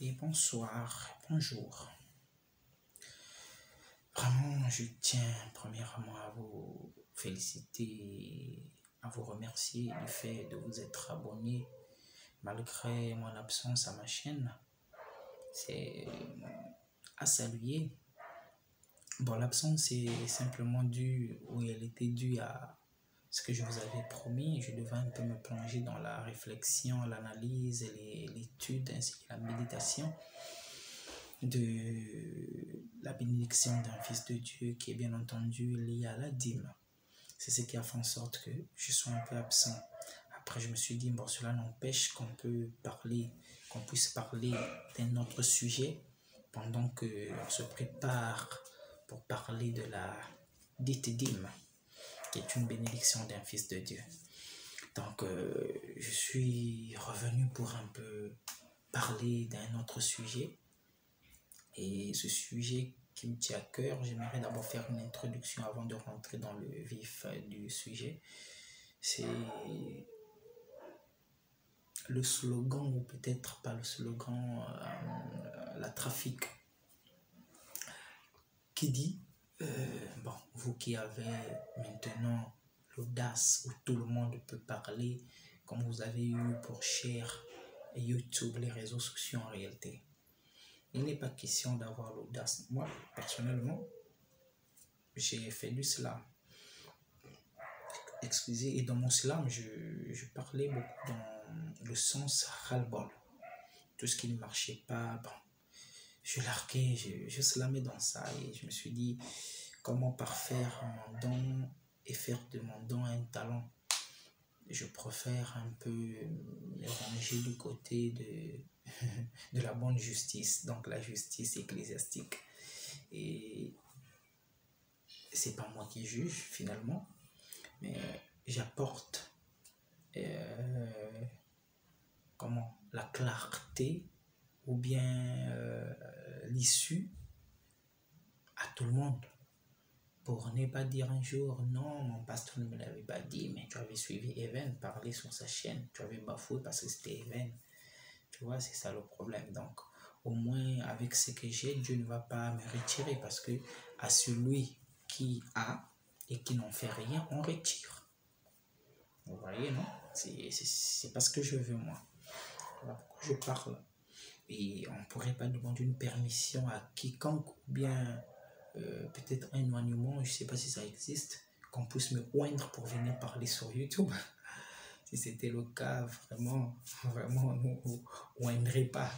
Et bonsoir, bonjour. Vraiment, je tiens premièrement à vous féliciter, à vous remercier du fait de vous être abonné malgré mon absence à ma chaîne. C'est à saluer. Bon, l'absence est simplement due, ou elle était due à ce que je vous avais promis. Je devais un peu me plonger dans la réflexion, l'analyse, l'étude ainsi que la méditation de la bénédiction d'un fils de Dieu qui est bien entendu lié à la dîme. C'est ce qui a fait en sorte que je sois un peu absent. Après, je me suis dit, bon, cela n'empêche qu'on puisse parler d'un autre sujet pendant qu'on se prépare pour parler de la dite dîme, qui est une bénédiction d'un fils de Dieu. Donc, je suis revenu pour un peu parler d'un autre sujet. Et ce sujet qui me tient à cœur, j'aimerais d'abord faire une introduction avant de rentrer dans le vif du sujet. C'est le slogan, ou peut-être pas le slogan, la trafic, qui dit, bon, vous qui avez maintenant l'audace où tout le monde peut parler, comme vous avez eu pour cher YouTube, les réseaux sociaux en réalité. Il n'est pas question d'avoir l'audace. Moi, personnellement, j'ai fait du slam. Excusez, et dans mon slam, je parlais beaucoup dans le sens ras-le-bol. Tout ce qui ne marchait pas, bon, je larguais, je slamais dans ça et je me suis dit comment parfaire mon don et faire de mon don un talent. Je préfère un peu me ranger du côté de la bonne justice, donc la justice ecclésiastique. Et c'est pas moi qui juge finalement, mais j'apporte la clarté ou bien l'issue à tout le monde, pour ne pas dire un jour non, mon pasteur ne me l'avait pas dit, mais tu avais suivi Even parler sur sa chaîne, tu avais bafoué parce que c'était Even. Tu vois, c'est ça le problème. Donc au moins avec ce que j'ai, Dieu ne va pas me retirer, parce que à celui qui a et qui n'en fait rien, on retire. Vous voyez, non? C'est pas ce que je veux, moi. Voilà pourquoi je parle. Et on ne pourrait pas demander une permission à quiconque, ou bien peut-être un éloignement, je ne sais pas si ça existe, qu'on puisse me oindre pour venir parler sur YouTube. Si c'était le cas, vraiment, vraiment, on ne oindrait pas.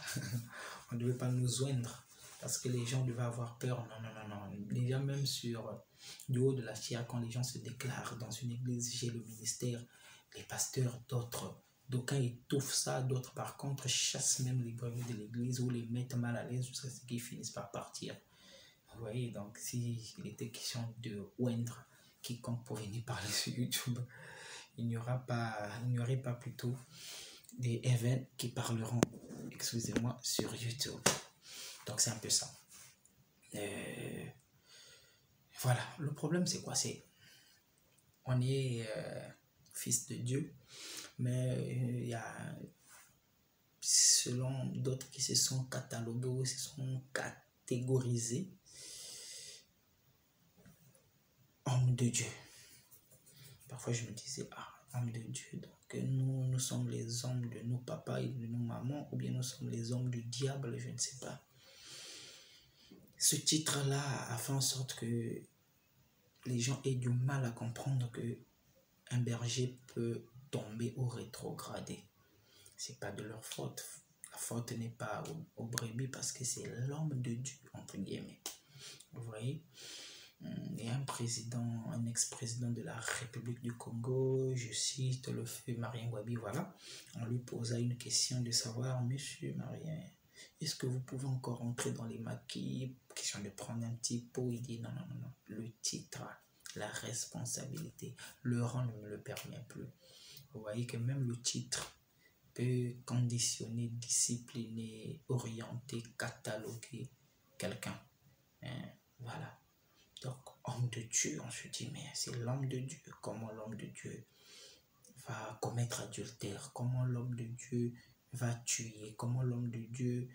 On ne devait pas nous oindre, parce que les gens devaient avoir peur. Non, non, non, non. Les gens, même sur du haut de la chair, quand les gens se déclarent dans une église, j'ai le ministère, les pasteurs, d'aucuns étouffent ça, d'autres par contre chassent même les brebis de l'église ou les mettent mal à l'aise jusqu'à ce qu'ils finissent par partir. Vous voyez, donc s'il était question de oindre quiconque pour venir parler sur YouTube, il n'y aurait pas plutôt des événements qui parleront, excusez-moi, sur YouTube. Donc c'est un peu ça. Voilà, le problème c'est quoi? On est fils de Dieu, mais il y a, selon d'autres qui se sont catalogués ou se sont catégorisés, homme de Dieu. Parfois je me disais, homme de Dieu, donc nous sommes les hommes de nos papas et de nos mamans, ou bien nous sommes les hommes du diable, je ne sais pas. Ce titre-là a fait en sorte que les gens aient du mal à comprendre que un berger peut tomber ou rétrograder. C'est pas de leur faute. La faute n'est pas au brebis, parce que c'est l'homme de Dieu, entre guillemets. Vous voyez? Et un ex-président de la République du Congo, je cite le feu Marien Ngouabi, voilà, on lui posa une question de savoir, monsieur Marien, est-ce que vous pouvez encore entrer dans les maquis? Question de prendre un petit pot, il dit non, non, non, non, le titre, la responsabilité, le rang ne me le permet plus. Vous voyez que même le titre peut conditionner, discipliner, orienter, cataloguer quelqu'un. Voilà. Donc, homme de Dieu, on se dit, mais c'est l'homme de Dieu. Comment l'homme de Dieu va commettre adultère? Comment l'homme de Dieu va tuer, comment l'homme de Dieu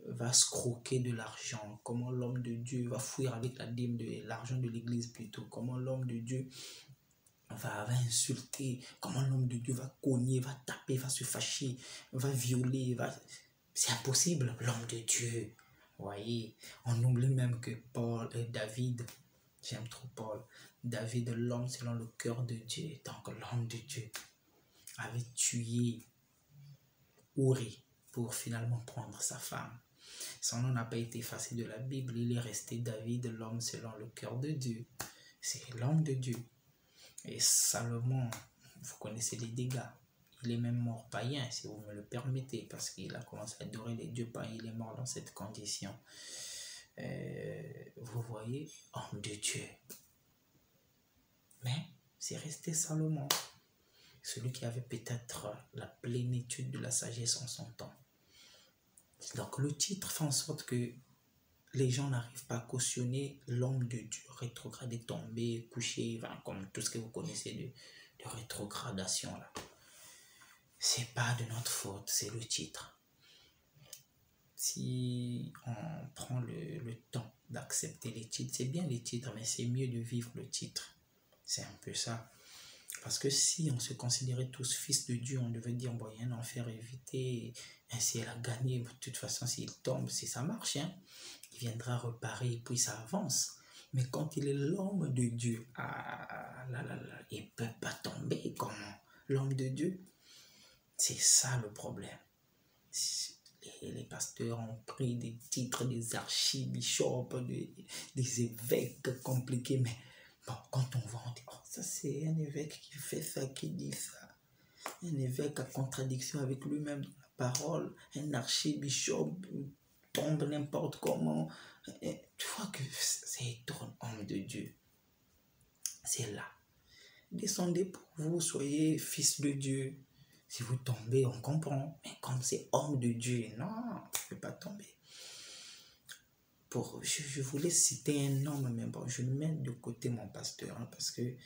va se croquer de l'argent, comment l'homme de Dieu va fuir avec la dîme de l'argent de l'église plutôt, comment l'homme de Dieu va insulter, comment l'homme de Dieu va cogner, va taper, va se fâcher, va violer, c'est impossible, l'homme de Dieu. Vous voyez, on oublie même que David, j'aime trop Paul, David, l'homme selon le cœur de Dieu, donc l'homme de Dieu, avait tué Uri pour finalement prendre sa femme. Son nom n'a pas été effacé de la Bible, il est resté David, l'homme selon le cœur de Dieu. C'est l'homme de Dieu. Et Salomon, vous connaissez les dégâts. Il est même mort païen, si vous me le permettez, parce qu'il a commencé à adorer les dieux païens. Il est mort dans cette condition. Vous voyez, homme de Dieu. Mais c'est resté Salomon, celui qui avait peut-être la plénitude de la sagesse en son temps. Donc le titre fait en sorte que les gens n'arrivent pas à cautionner l'homme de Dieu rétrogradé, tombé, couché, comme tout ce que vous connaissez de rétrogradation là. C'est pas de notre faute, c'est le titre. Si on prend le temps d'accepter les titres, c'est bien les titres, mais c'est mieux de vivre le titre. C'est un peu ça. Parce que si on se considérait tous fils de Dieu, on devait dire, bon, il y a un enfer évité, ainsi elle a gagné, de toute façon, s'il tombe, si ça marche, hein, il viendra reparer, puis ça avance. Mais quand il est l'homme de Dieu, il ne peut pas tomber. Comment? L'homme de Dieu, c'est ça le problème. Les pasteurs ont pris des titres, des archibishops, des évêques compliqués, mais bon, quand on voit, on dit, oh, ça c'est un évêque qui fait ça, qui dit ça. Un évêque à contradiction avec lui-même dans la parole, un archibishop tombe n'importe comment. Et tu vois que c'est étonnant, homme de Dieu. C'est là. Descendez pour vous, soyez fils de Dieu. Si vous tombez, on comprend. Mais comme c'est homme de Dieu, non, je ne peux pas tomber. Je voulais citer un homme, mais bon, je mets de côté mon pasteur, hein, parce que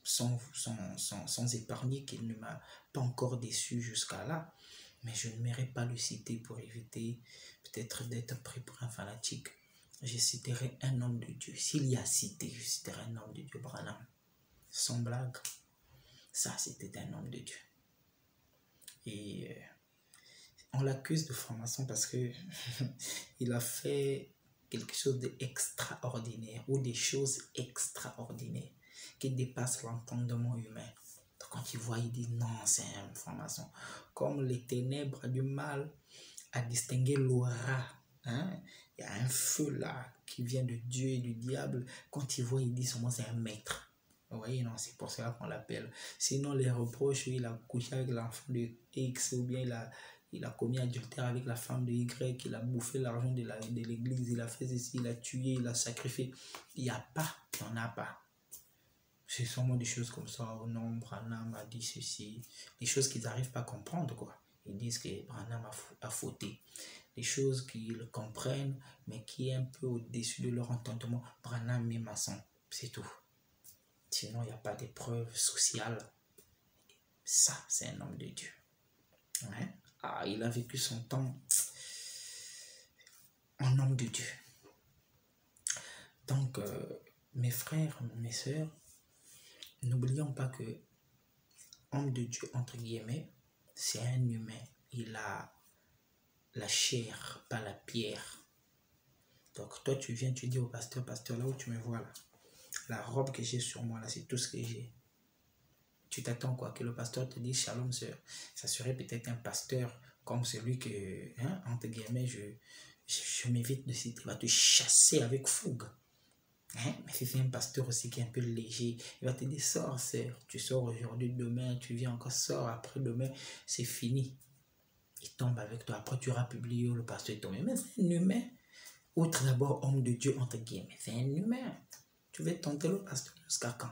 sans épargner qu'il ne m'a pas encore déçu jusqu'à là, mais je n'aimerais pas le citer pour éviter peut-être d'être pris pour un fanatique. Je citerai un homme de Dieu. S'il y a cité, je citerai un homme de Dieu, Branham. Sans blague, ça c'était un homme de Dieu. Et on l'accuse de franc-maçon parce que il a fait quelque chose d'extraordinaire ou des choses extraordinaires qui dépassent l'entendement humain. Donc quand il voit, il dit non, c'est un franc-maçon. Comme les ténèbres a du mal à distinguer l'aura. Hein? Il y a un feu là qui vient de Dieu et du diable. Quand il voit, il dit seulement c'est un maître. Vous voyez, non, c'est pour cela qu'on l'appelle. Sinon, les reproches, il a couché avec l'enfant de X ou bien il a commis adultère avec la femme de Y, il a bouffé l'argent de l'église, il a fait ceci, il a tué, il a sacrifié. Il n'y a pas, il n'y en a pas. C'est sûrement des choses comme ça. Oh non, Branham a dit ceci. Des choses qu'ils n'arrivent pas à comprendre, quoi. Ils disent que Branham a fauté. Des choses qu'ils comprennent, mais qui est un peu au-dessus de leur entendement. Branham est maçon, c'est tout. Sinon, il n'y a pas d'épreuve sociale. Ça, c'est un homme de Dieu. Ouais. Ah, il a vécu son temps en homme de Dieu. Donc, mes frères, mes sœurs, n'oublions pas que homme de Dieu, entre guillemets, c'est un humain. Il a la chair, pas la pierre. Donc, toi, tu viens, tu dis au pasteur, là où tu me vois là, la robe que j'ai sur moi là, c'est tout ce que j'ai. Tu t'attends quoi? Que le pasteur te dise shalom sœur. Ça serait peut-être un pasteur comme celui que, hein, entre guillemets, je m'évite de citer, va te chasser avec fougue. Hein? Mais si c'est un pasteur aussi qui est un peu léger, il va te dire sors sœur, tu sors aujourd'hui, demain, tu viens encore, sors après-demain, c'est fini. Il tombe avec toi, après tu auras publié, le pasteur est tombé. Mais c'est un humain. Outre d'abord homme de Dieu, entre guillemets, c'est un humain. Tu veux tenter le pasteur jusqu'à quand?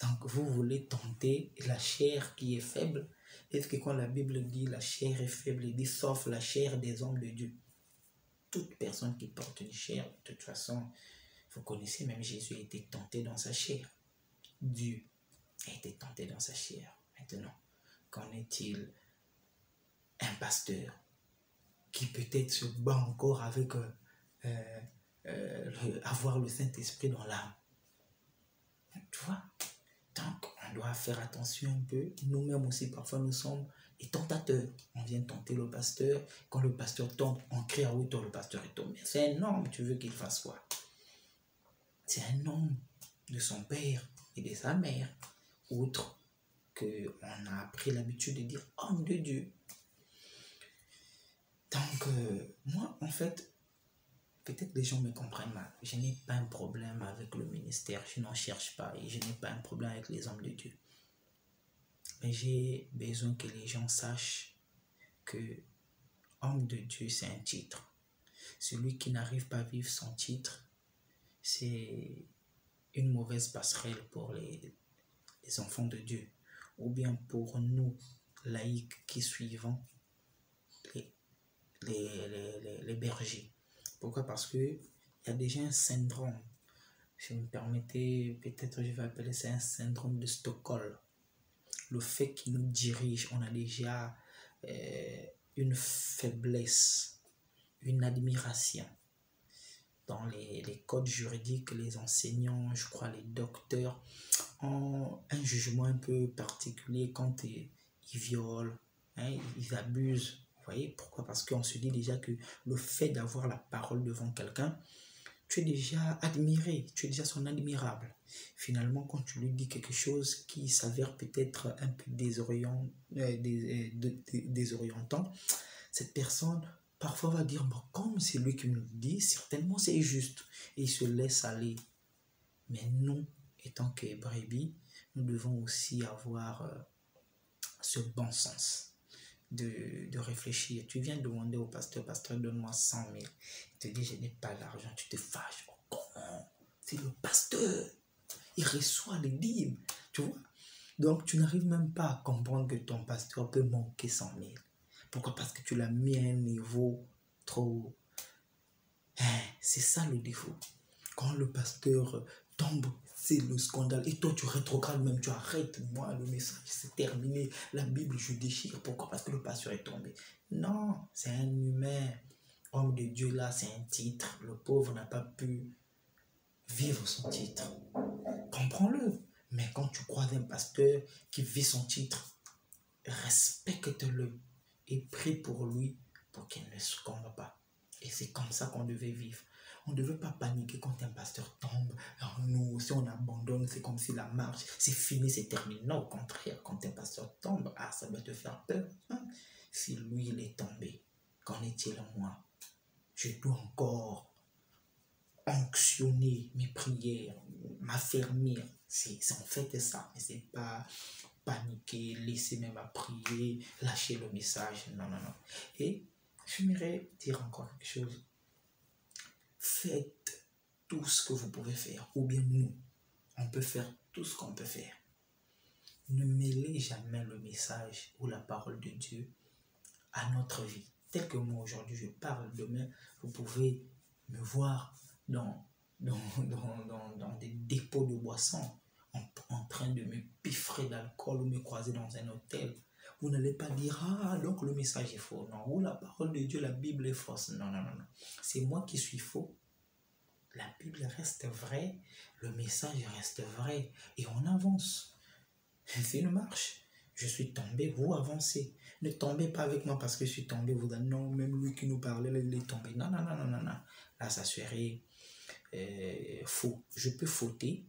Donc, vous voulez tenter la chair qui est faible. Est-ce que quand la Bible dit la chair est faible, il dit sauf la chair des hommes de Dieu? Toute personne qui porte une chair, de toute façon, vous connaissez, même Jésus a été tenté dans sa chair. Dieu a été tenté dans sa chair. Maintenant, qu'en est-il un pasteur qui peut-être se bat encore avec avoir le Saint-Esprit dans l'âme. Tu vois? Donc, on doit faire attention un peu. Nous-mêmes aussi, parfois, nous sommes des tentateurs. On vient tenter le pasteur. Quand le pasteur tombe, on crie à haute, le pasteur est tombé. C'est un homme, tu veux qu'il fasse quoi? C'est un homme de son père et de sa mère. Outre qu'on a pris l'habitude de dire homme de Dieu. Donc, moi, en fait, peut-être les gens me comprennent mal. Je n'ai pas un problème avec le ministère. Je n'en cherche pas. Et je n'ai pas un problème avec les hommes de Dieu. Mais j'ai besoin que les gens sachent que homme de Dieu, c'est un titre. Celui qui n'arrive pas à vivre son titre, c'est une mauvaise passerelle pour les enfants de Dieu. Ou bien pour nous, laïcs qui suivons les bergers. Pourquoi? Parce qu'il y a déjà un syndrome. Si vous me permettez, peut-être je vais appeler ça un syndrome de Stockholm. Le fait qu'il nous dirige, on a déjà une faiblesse, une admiration. Dans les codes juridiques, les enseignants, je crois les docteurs, ont un jugement un peu particulier quand ils violent, hein, ils abusent. Vous voyez pourquoi? Parce qu'on se dit déjà que le fait d'avoir la parole devant quelqu'un, tu es déjà admiré, tu es déjà son admirable. Finalement, quand tu lui dis quelque chose qui s'avère peut-être un peu désorientant, cette personne parfois va dire, bon, comme c'est lui qui me le dit, certainement c'est juste. Et il se laisse aller. Mais nous, étant que brebis, nous devons aussi avoir ce bon sens de réfléchir. Tu viens demander au pasteur, pasteur, donne-moi 100 000. Il te dit, je n'ai pas l'argent, tu te fâches. Oh, comment? C'est le pasteur. Il reçoit les dîmes, tu vois. Donc, tu n'arrives même pas à comprendre que ton pasteur peut manquer 100 000. Pourquoi? Parce que tu l'as mis à un niveau trop... C'est ça le défaut. Quand le pasteur tombe, c'est le scandale. Et toi, tu rétrogrades même, tu arrêtes. Moi, le message, c'est terminé. La Bible, je déchire. Pourquoi? Parce que le pasteur est tombé. Non, c'est un humain. Homme de Dieu, là, c'est un titre. Le pauvre n'a pas pu vivre son titre. Comprends-le. Mais quand tu croises un pasteur qui vit son titre, respecte-le et prie pour lui pour qu'il ne succombe pas. Et c'est comme ça qu'on devait vivre. On ne devait pas paniquer quand un pasteur tombe. Alors nous, si on abandonne, c'est comme si la marche, c'est fini, c'est terminé. Non, au contraire, quand un pasteur tombe, ça va te faire peur. Hein? Si lui, il est tombé, qu'en est-il moi? Je dois encore onctionner mes prières, m'affermir. C'est en fait ça, mais c'est pas paniquer, laisser même à prier, lâcher le message. Non, non, non. Et j'aimerais dire encore quelque chose. Faites tout ce que vous pouvez faire, ou bien nous, on peut faire tout ce qu'on peut faire. Ne mêlez jamais le message ou la parole de Dieu à notre vie. Tel que moi aujourd'hui je parle, demain vous pouvez me voir dans des dépôts de boissons en train de me piffrer d'alcool ou me croiser dans un hôtel. Vous n'allez pas dire, donc le message est faux. Non, ou la parole de Dieu, la Bible est fausse. Non, non, non, non. C'est moi qui suis faux. La Bible reste vraie, le message reste vrai et on avance. C'est une marche. Je suis tombé, vous avancez. Ne tombez pas avec moi parce que je suis tombé. Vous dites, non, même lui qui nous parlait, là, il est tombé. Non, non, non, non, non, non. Là, ça serait faux. Je peux fauter.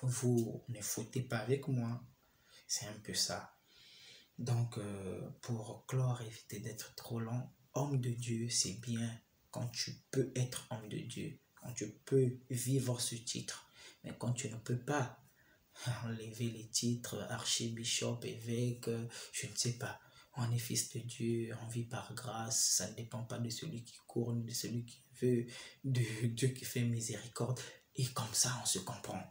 Vous ne fautez pas avec moi. C'est un peu ça. Donc, pour clore, éviter d'être trop long, homme de Dieu, c'est bien quand tu peux être homme de Dieu, quand tu peux vivre ce titre. Mais quand tu ne peux pas enlever les titres, archibishop, évêque, je ne sais pas. On est fils de Dieu, on vit par grâce, ça ne dépend pas de celui qui court, de celui qui veut, de Dieu qui fait miséricorde. Et comme ça, on se comprend.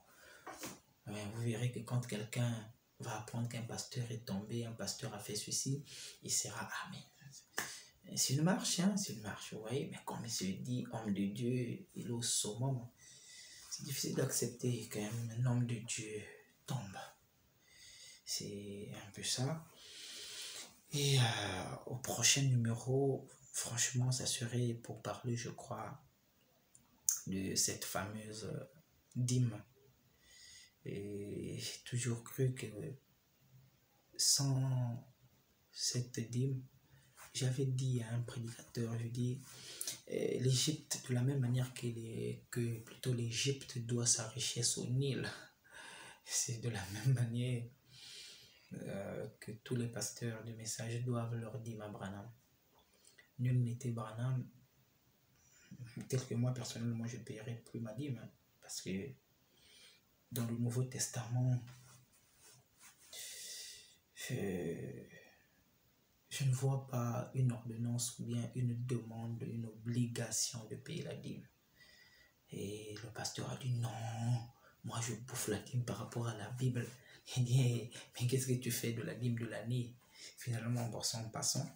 Vous verrez que quand quelqu'un va apprendre qu'un pasteur est tombé, un pasteur a fait ceci, il sera amen. C'est une marche, hein, c'est une marche, vous voyez, mais comme il se dit homme de Dieu, il est au summum. C'est difficile d'accepter qu'un homme de Dieu tombe. C'est un peu ça. Et au prochain numéro, franchement, ça serait pour parler, je crois, de cette fameuse dîme. Et j'ai toujours cru que sans cette dîme, j'avais dit à un prédicateur, je dis, l'Égypte, de la même manière que plutôt l'Égypte doit sa richesse au Nil, c'est de la même manière que tous les pasteurs du message doivent leur dîme à Branham. Nul n'était Branham, tel que moi personnellement je ne paierai plus ma dîme, hein, parce que dans le Nouveau Testament, je ne vois pas une ordonnance ou bien une demande, une obligation de payer la dîme. Et le pasteur a dit non, moi je bouffe la dîme par rapport à la Bible. Il dit, mais qu'est-ce que tu fais de la dîme de l'année? Finalement, bon, en passant.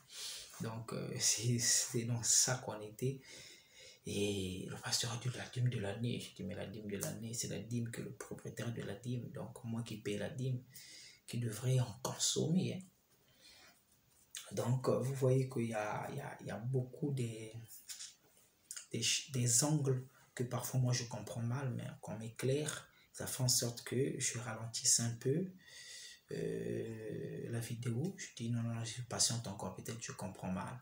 Donc, c'est dans ça qu'on était. Et le pasteur a dit la dîme de l'année. Je dis, mais la dîme de l'année, c'est la dîme que le propriétaire de la dîme, donc moi qui paye la dîme, qui devrait en consommer. Hein. Donc, vous voyez qu'il y a beaucoup des angles que parfois moi je comprends mal, mais qu'on m'éclaire, ça fait en sorte que je ralentisse un peu la vidéo. Je dis non, je patiente encore, peut-être je comprends mal.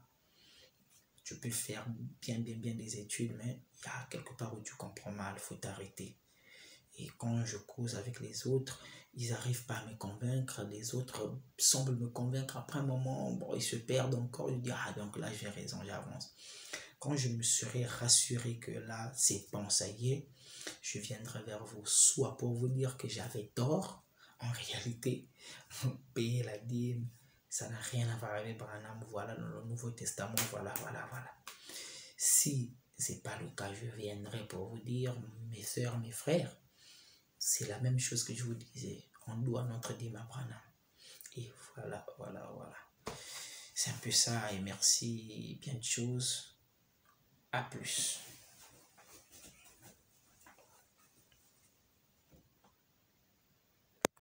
Tu peux faire bien des études, mais il y a quelque part où tu comprends mal, il faut t'arrêter. Et quand je cause avec les autres, ils n'arrivent pas à me convaincre, les autres semblent me convaincre. Après un moment, bon, ils se perdent encore, je dis ah donc là j'ai raison, j'avance. Quand je me serai rassuré que là c'est bon, ça y est, je viendrai vers vous, soit pour vous dire que j'avais tort, en réalité, payer la dîme, ça n'a rien à voir avec Branham, voilà, dans le Nouveau Testament, voilà. Si ce n'est pas le cas, je viendrai pour vous dire, mes soeurs, mes frères, c'est la même chose que je vous disais, on doit notre dîme à Branham. Et voilà. C'est un peu ça, et merci, bien de choses. À plus.